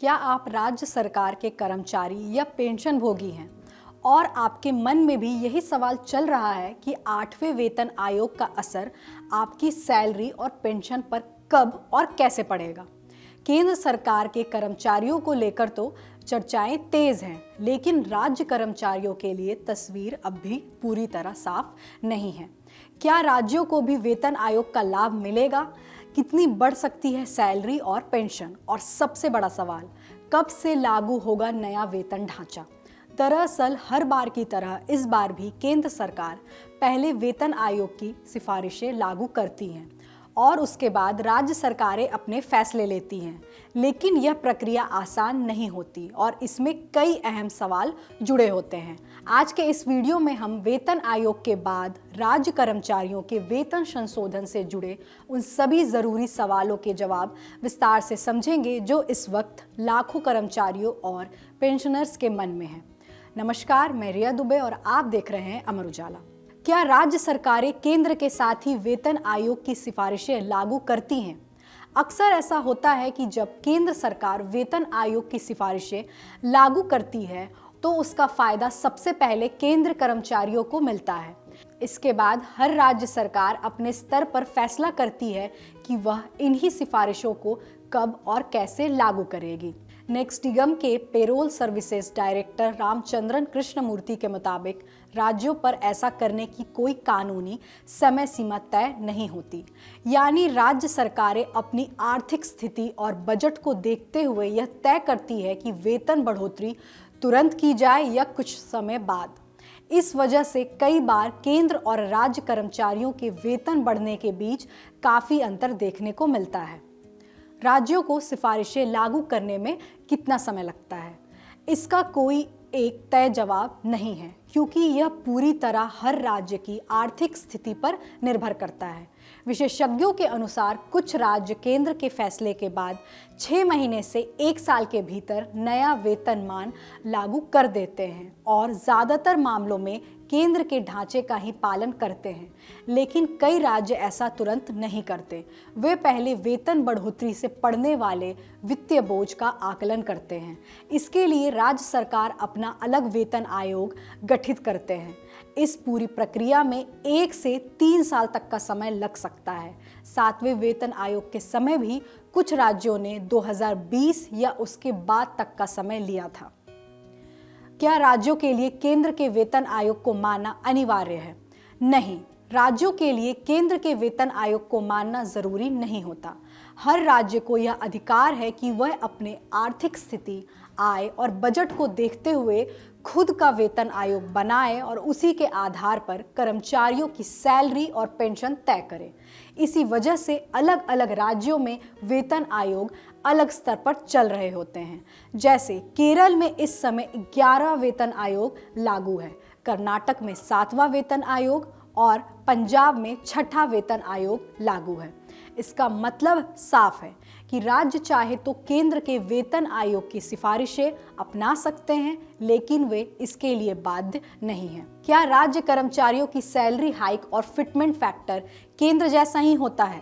क्या आप राज्य सरकार के कर्मचारी या पेंशनभोगी हैं और आपके मन में भी यही सवाल चल रहा है कि 8वें वेतन आयोग का असर आपकी सैलरी और पेंशन पर कब और कैसे पड़ेगा? केंद्र सरकार के कर्मचारियों को लेकर तो चर्चाएं तेज हैं, लेकिन राज्य कर्मचारियों के लिए तस्वीर अब भी पूरी तरह साफ नहीं है। क्या राज्यों को भी वेतन आयोग का लाभ मिलेगा? कितनी बढ़ सकती है सैलरी और पेंशन? और सबसे बड़ा सवाल, कब से लागू होगा नया वेतन ढांचा? दरअसल हर बार की तरह इस बार भी केंद्र सरकार पहले वेतन आयोग की सिफारिशें लागू करती हैं और उसके बाद राज्य सरकारें अपने फैसले लेती हैं। लेकिन यह प्रक्रिया आसान नहीं होती और इसमें कई अहम सवाल जुड़े होते हैं। आज के इस वीडियो में हम वेतन आयोग के बाद राज्य कर्मचारियों के वेतन संशोधन से जुड़े उन सभी ज़रूरी सवालों के जवाब विस्तार से समझेंगे जो इस वक्त लाखों कर्मचारियों और पेंशनर्स के मन में हैं। नमस्कार, मैं रिया दुबे और आप देख रहे हैं अमर उजाला। क्या राज्य सरकारें केंद्र के साथ ही वेतन आयोग की सिफारिशें लागू करती हैं? अक्सर ऐसा होता है कि जब केंद्र सरकार वेतन आयोग की सिफारिशें लागू करती है तो उसका फायदा सबसे पहले केंद्र कर्मचारियों को मिलता है। इसके बाद हर राज्य सरकार अपने स्तर पर फैसला करती है कि वह इन्हीं सिफारिशों को कब और कैसे लागू करेगी। नेक्स्ट निगम के payroll services director Ramachandran Krishnamurthy के मुताबिक राज्यों पर ऐसा करने की कोई कानूनी समय सीमा तय नहीं होती। यानी राज्य सरकारें अपनी आर्थिक स्थिति और बजट को देखते हुए यह तय करती है कि वेतन बढ़ोतरी तुरंत की जाए या कुछ समय बाद। इस वजह से कई बार केंद्र और राज्य कर्मचारियों के वेतन बढ़ने के बीच काफ़ी अंतर देखने को मिलता है। राज्यों को सिफारिशें लागू करने में कितना समय लगता है, इसका कोई एक तय जवाब नहीं है, क्योंकि यह पूरी तरह हर राज्य की आर्थिक स्थिति पर निर्भर करता है। विशेषज्ञों के अनुसार कुछ राज्य केंद्र के फैसले के बाद 6 महीने से 1 साल के भीतर नया वेतनमान लागू कर देते हैं और ज़्यादातर मामलों में केंद्र के ढांचे का ही पालन करते हैं। लेकिन कई राज्य ऐसा तुरंत नहीं करते। वे पहले वेतन बढ़ोतरी से पड़ने वाले वित्तीय बोझ का आकलन करते हैं। इसके लिए राज्य सरकार अपना अलग वेतन आयोग गठित करते हैं। इस पूरी प्रक्रिया में 1 से 3 साल तक का समय लग सकता है। 7वें वेतन आयोग के समय भी कुछ राज्यों ने 2020 या उसके बाद तक का समय लिया था। क्या राज्यों के लिए केंद्र के वेतन आयोग को मानना अनिवार्य है? नहीं, राज्यों के लिए केंद्र के वेतन आयोग को मानना जरूरी नहीं होता। हर राज्य को यह अधिकार है कि वह अपने आर्थिक स्थिति, आय और बजट को देखते हुए खुद का वेतन आयोग बनाए और उसी के आधार पर कर्मचारियों की सैलरी और पेंशन तय करे। इसी वजह से अलग अलग राज्यों में वेतन आयोग अलग स्तर पर चल रहे होते हैं। जैसे केरल में इस समय 11 वेतन आयोग लागू है, कर्नाटक में 7वां वेतन आयोग और पंजाब में 6ठा वेतन आयोग लागू है। इसका मतलब साफ है कि राज्य चाहे तो केंद्र के वेतन आयोग की सिफारिशें अपना सकते हैं, लेकिन वे इसके लिए बाध्य नहीं हैं। क्या राज्य कर्मचारियों की सैलरी हाइक और फिटमेंट फैक्टर केंद्र जैसा ही होता है?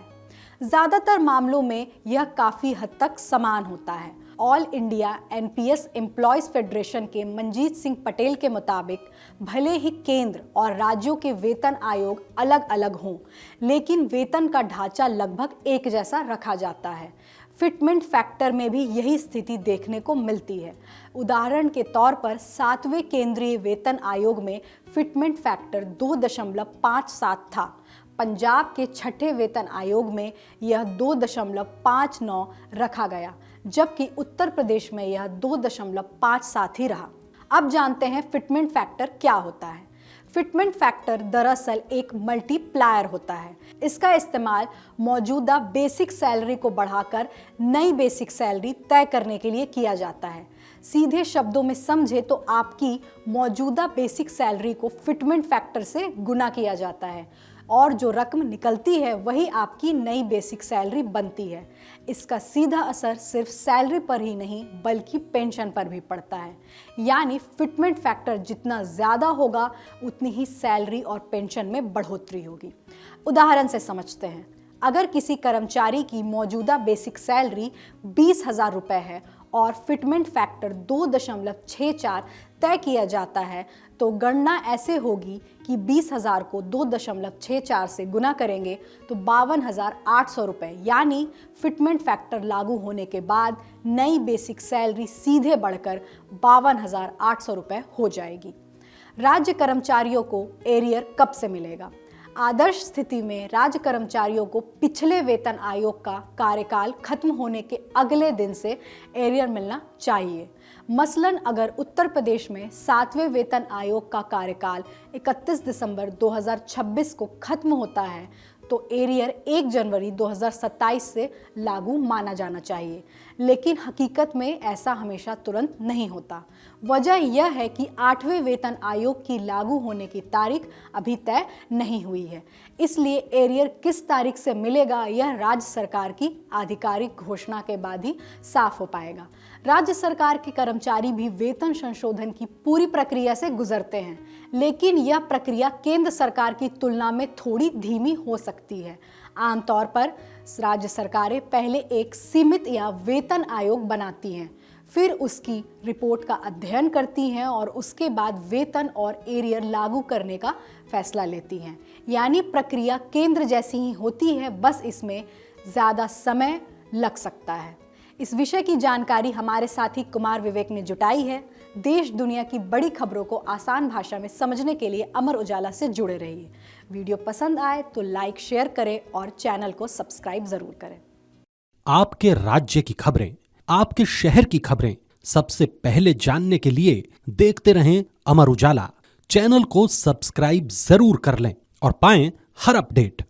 ज़्यादातर मामलों में यह काफ़ी हद तक समान होता है। All India NPS employees federation के मंजीत सिंह पटेल के मुताबिक भले ही केंद्र और राज्यों के वेतन आयोग अलग अलग हों, लेकिन वेतन का ढांचा लगभग एक जैसा रखा जाता है। फिटमेंट फैक्टर में भी यही स्थिति देखने को मिलती है। उदाहरण के तौर पर 7वें केंद्रीय वेतन आयोग में फिटमेंट फैक्टर 2.57 था। पंजाब के 6ठे वेतन आयोग में यह 2.59 रखा गया, जबकि उत्तर प्रदेश में यह 2.57 ही रहा। अब जानते हैं फिटमेंट फैक्टर क्या होता है। फिटमेंट फैक्टर दरअसल एक मल्टीप्लायर होता है। इसका इस्तेमाल मौजूदा बेसिक सैलरी को बढ़ाकर नई बेसिक सैलरी तय करने के लिए किया जाता है। सीधे शब्दों में समझे तो आपकी मौजूदा बेसिक सैलरी को फिटमेंट फैक्टर से गुना किया जाता है और जो रकम निकलती है वही आपकी नई बेसिक सैलरी बनती है। इसका सीधा असर सिर्फ सैलरी पर ही नहीं बल्कि पेंशन पर भी पड़ता है। यानी फिटमेंट फैक्टर जितना ज़्यादा होगा उतनी ही सैलरी और पेंशन में बढ़ोतरी होगी। उदाहरण से समझते हैं। अगर किसी कर्मचारी की मौजूदा बेसिक सैलरी 20,000 रुपये है और फिटमेंट फैक्टर 2.64 तय किया जाता है तो गणना ऐसे होगी कि 20,000 को 2.64 से गुना करेंगे तो 52,800 रुपये, यानी फिटमेंट फैक्टर लागू होने के बाद नई बेसिक सैलरी सीधे बढ़कर 52,800 रुपये हो जाएगी। राज्य कर्मचारियों को एरियर कब से मिलेगा? आदर्श स्थिति में राज्य कर्मचारियों को पिछले वेतन आयोग का कार्यकाल खत्म होने के अगले दिन से एरियर मिलना चाहिए। मसलन अगर उत्तर प्रदेश में 7वें वेतन आयोग का कार्यकाल 31 दिसंबर 2026 को खत्म होता है तो एरियर 1 जनवरी 2027 से लागू माना जाना चाहिए, लेकिन हकीकत में ऐसा हमेशा तुरंत नहीं होता। वजह यह है कि 8वें वेतन आयोग की लागू होने की तारीख अभी तय नहीं हुई है, इसलिए एरियर किस तारीख से मिलेगा यह राज्य सरकार की आधिकारिक घोषणा के बाद ही साफ हो पाएगा। राज्य सरकार के कर्मचारी भी वेतन संशोधन की पूरी प्रक्रिया से गुजरते हैं, लेकिन यह प्रक्रिया केंद्र सरकार की तुलना में थोड़ी धीमी हो सकती है। आमतौर पर राज्य सरकारें पहले एक सीमित या वेतन आयोग बनाती हैं, फिर उसकी रिपोर्ट का अध्ययन करती हैं और उसके बाद वेतन और एरियर लागू करने का फैसला लेती हैं। यानी प्रक्रिया केंद्र जैसी ही होती है, बस इसमें ज़्यादा समय लग सकता है। इस विषय की जानकारी हमारे साथी कुमार विवेक ने जुटाई है। देश दुनिया की बड़ी खबरों को आसान भाषा में समझने के लिए अमर उजाला से जुड़े रहिए। वीडियो पसंद आए तो लाइक, शेयर करें और चैनल को सब्सक्राइब जरूर करें। आपके राज्य की खबरें, आपके शहर की खबरें सबसे पहले जानने के लिए देखते रहें अमर उजाला। चैनल को सब्सक्राइब जरूर कर लें और पाएं हर अपडेट।